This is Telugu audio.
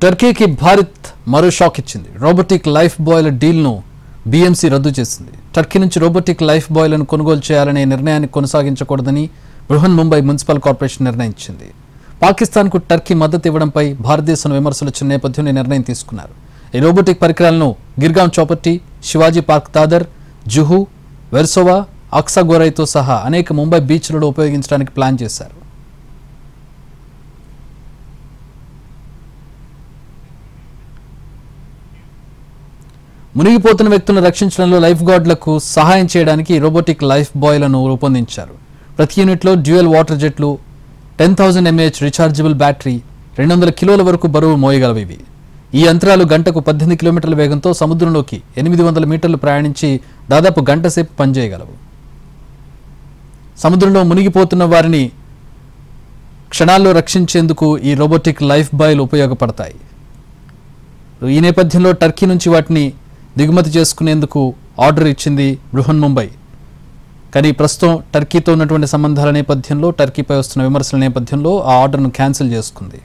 టర్కీకి భారత్ మరో షాక్ ఇచ్చింది. రోబోటిక్ లైఫ్ బాయ్ల డీల్ను బీఎంసీ రద్దు చేసింది. టర్కీ నుంచి రోబోటిక్ లైఫ్ బాయ్లను కొనుగోలు చేయాలనే నిర్ణయాన్ని కొనసాగించకూడదని బృహన్ ముంబై మున్సిపల్ కార్పొరేషన్ నిర్ణయించింది. పాకిస్తాన్కు టర్కీ మద్దతు ఇవ్వడంపై భారతదేశం విమర్శలు వచ్చిన నేపథ్యంలో నిర్ణయం తీసుకున్నారు. ఈ రోబోటిక్ పరికరాలను గిర్గాన్ చౌపట్టి, శివాజీ పార్క్ దాదర్, జుహు, వెర్సోవా, అక్సాగోరైతో సహా అనేక ముంబై బీచ్లలో ఉపయోగించడానికి ప్లాన్ చేశారు. మునిగిపోతున్న వ్యక్తులను రక్షించడంలో లైఫ్ గార్డులకు సహాయం చేయడానికి రోబోటిక్ లైఫ్ బాయ్లను రూపొందించారు. ప్రతి యూనిట్లో డ్యూయల్ వాటర్ జెట్లు, 10,000 mAh రీఛార్జబుల్ బ్యాటరీ, 200 కిలోల వరకు బరువు మోయగలవి. ఈ యంత్రాలు గంటకు 18 కిలోమీటర్ల వేగంతో సముద్రంలోకి 800 మీటర్లు ప్రయాణించి దాదాపు గంట సేపు పనిచేయగలవు. సముద్రంలో మునిగిపోతున్న వారిని క్షణాల్లో రక్షించేందుకు ఈ రోబోటిక్ లైఫ్ బాయ్లు ఉపయోగపడతాయి. ఈ నేపథ్యంలో టర్కీ నుంచి వాటిని దిగుమతి చేసుకునేందుకు ఆర్డర్ ఇచ్చింది బృహన్ ముంబై. కానీ ప్రస్తుతం టర్కీతో ఉన్నటువంటి సంబంధాల నేపథ్యంలో, టర్కీపై వస్తున్న విమర్శల నేపథ్యంలో ఆ ఆర్డర్ను క్యాన్సిల్ చేసుకుంది.